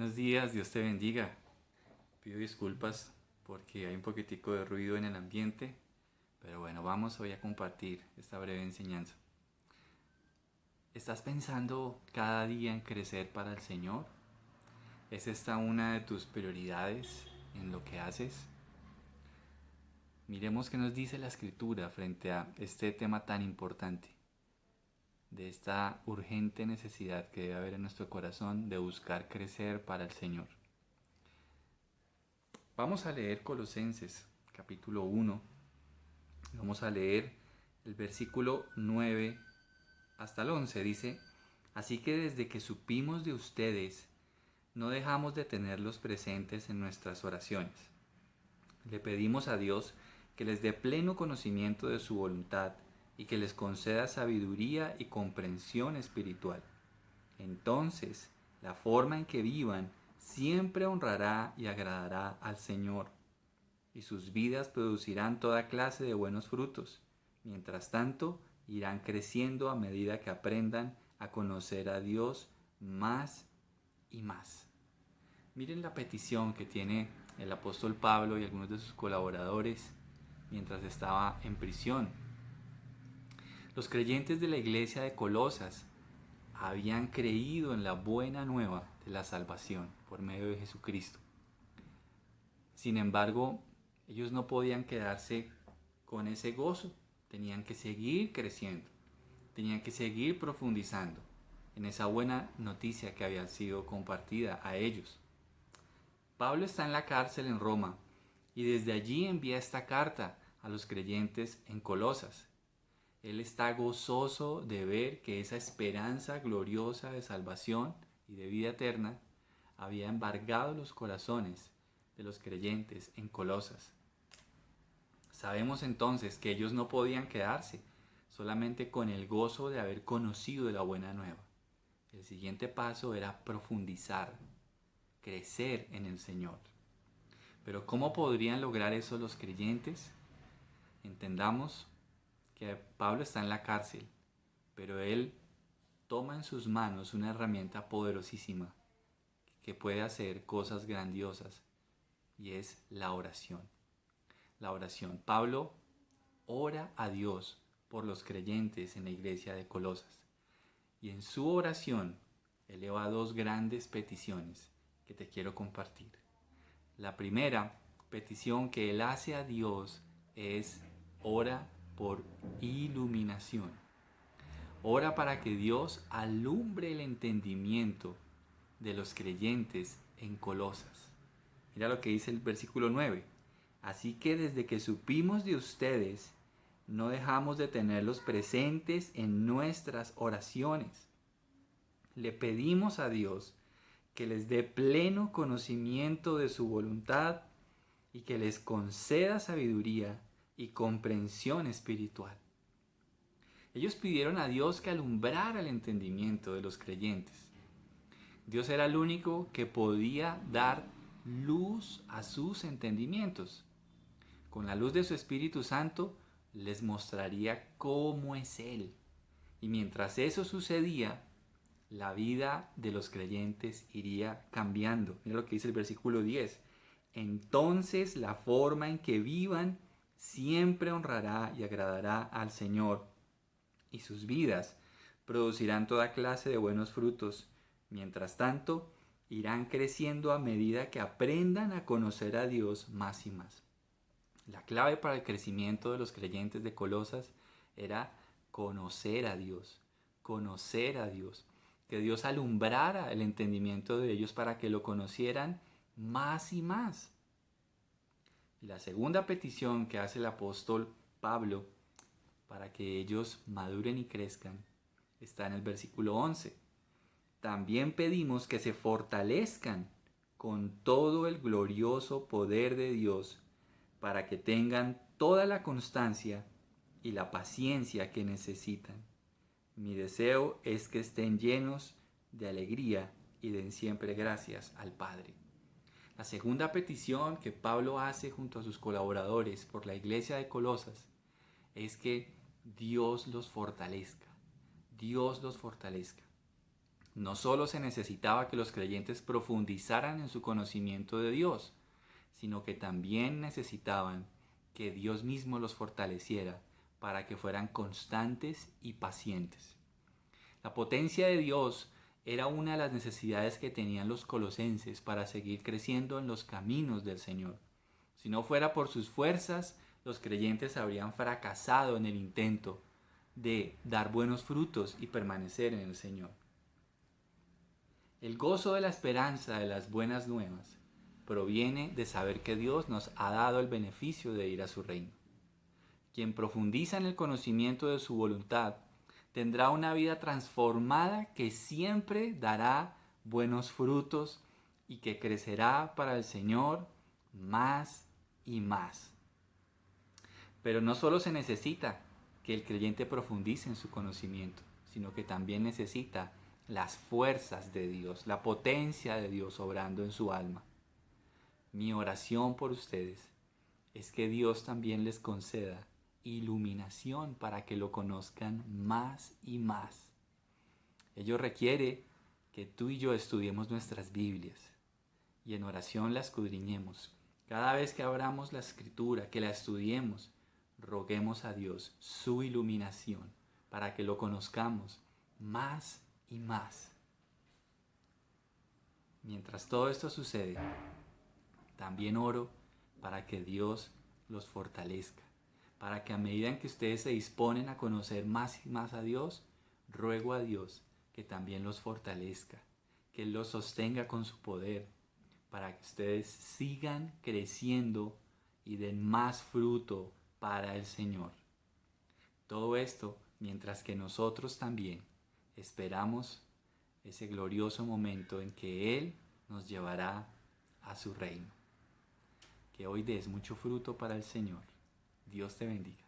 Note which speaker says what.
Speaker 1: Buenos días, Dios te bendiga. Pido disculpas porque hay un poquitico de ruido en el ambiente, pero bueno, vamos hoy a compartir esta breve enseñanza. ¿Estás pensando cada día en crecer para el Señor? ¿Es esta una de tus prioridades en lo que haces? Miremos qué nos dice la Escritura frente a este tema tan importante, de esta urgente necesidad que debe haber en nuestro corazón de buscar crecer para el Señor. Vamos a leer Colosenses capítulo 1. Vamos a leer el versículo 9 hasta el 11. Dice: Así que desde que supimos de ustedes, no dejamos de tenerlos presentes en nuestras oraciones. Le pedimos a Dios que les dé pleno conocimiento de su voluntad y que les conceda sabiduría y comprensión espiritual. Entonces, la forma en que vivan siempre honrará y agradará al Señor, y sus vidas producirán toda clase de buenos frutos. Mientras tanto, irán creciendo a medida que aprendan a conocer a Dios más y más. Miren la petición que tiene el apóstol Pablo y algunos de sus colaboradores mientras estaba en prisión. Los creyentes de la iglesia de Colosas habían creído en la buena nueva de la salvación por medio de Jesucristo. Sin embargo, ellos no podían quedarse con ese gozo, tenían que seguir creciendo, tenían que seguir profundizando en esa buena noticia que había sido compartida a ellos. Pablo está en la cárcel en Roma y desde allí envía esta carta a los creyentes en Colosas. Él está gozoso de ver que esa esperanza gloriosa de salvación y de vida eterna había embargado los corazones de los creyentes en Colosas. Sabemos entonces que ellos no podían quedarse solamente con el gozo de haber conocido la buena nueva. El siguiente paso era profundizar, crecer en el Señor. Pero ¿cómo podrían lograr eso los creyentes? Entendamos que Pablo está en la cárcel, pero él toma en sus manos una herramienta poderosísima que puede hacer cosas grandiosas, y es la oración. La oración. Pablo ora a Dios por los creyentes en la iglesia de Colosas, y en su oración eleva dos grandes peticiones que te quiero compartir. La primera petición que él hace a Dios es: ora por iluminación. Ora para que Dios alumbre el entendimiento de los creyentes en Colosas. Mira lo que dice el versículo 9. Así que desde que supimos de ustedes, no dejamos de tenerlos presentes en nuestras oraciones. Le pedimos a Dios que les dé pleno conocimiento de su voluntad y que les conceda sabiduría y comprensión espiritual. Ellos pidieron a Dios que alumbrara el entendimiento de los creyentes. Dios era el único que podía dar luz a sus entendimientos. Con la luz de su Espíritu Santo les mostraría cómo es Él. Y mientras eso sucedía, la vida de los creyentes iría cambiando. Mira lo que dice el versículo 10. Entonces la forma en que vivan siempre honrará y agradará al Señor, y sus vidas producirán toda clase de buenos frutos. Mientras tanto, irán creciendo a medida que aprendan a conocer a Dios más y más. La clave para el crecimiento de los creyentes de Colosas era conocer a Dios, conocer a Dios. Que Dios alumbrara el entendimiento de ellos para que lo conocieran más y más. Y la segunda petición que hace el apóstol Pablo para que ellos maduren y crezcan está en el versículo 11. También pedimos que se fortalezcan con todo el glorioso poder de Dios para que tengan toda la constancia y la paciencia que necesitan. Mi deseo es que estén llenos de alegría y den siempre gracias al Padre. La segunda petición que Pablo hace junto a sus colaboradores por la iglesia de Colosas es que Dios los fortalezca. Dios los fortalezca. No solo se necesitaba que los creyentes profundizaran en su conocimiento de Dios, sino que también necesitaban que Dios mismo los fortaleciera para que fueran constantes y pacientes. La potencia de Dios era una de las necesidades que tenían los colosenses para seguir creciendo en los caminos del Señor. Si no fuera por sus fuerzas, los creyentes habrían fracasado en el intento de dar buenos frutos y permanecer en el Señor. El gozo de la esperanza de las buenas nuevas proviene de saber que Dios nos ha dado el beneficio de ir a su reino. Quien profundiza en el conocimiento de su voluntad tendrá una vida transformada que siempre dará buenos frutos y que crecerá para el Señor más y más. Pero no solo se necesita que el creyente profundice en su conocimiento, sino que también necesita las fuerzas de Dios, la potencia de Dios obrando en su alma. Mi oración por ustedes es que Dios también les conceda iluminación para que lo conozcan más y más. Ello requiere que tú y yo estudiemos nuestras Biblias y en oración la escudriñemos. Cada vez que abramos la Escritura, que la estudiemos, roguemos a Dios su iluminación para que lo conozcamos más y más. Mientras todo esto sucede, también oro para que Dios los fortalezca, para que a medida en que ustedes se disponen a conocer más y más a Dios, ruego a Dios que también los fortalezca, que Él los sostenga con su poder, para que ustedes sigan creciendo y den más fruto para el Señor. Todo esto mientras que nosotros también esperamos ese glorioso momento en que Él nos llevará a su reino. Que hoy des mucho fruto para el Señor. Dios te bendiga.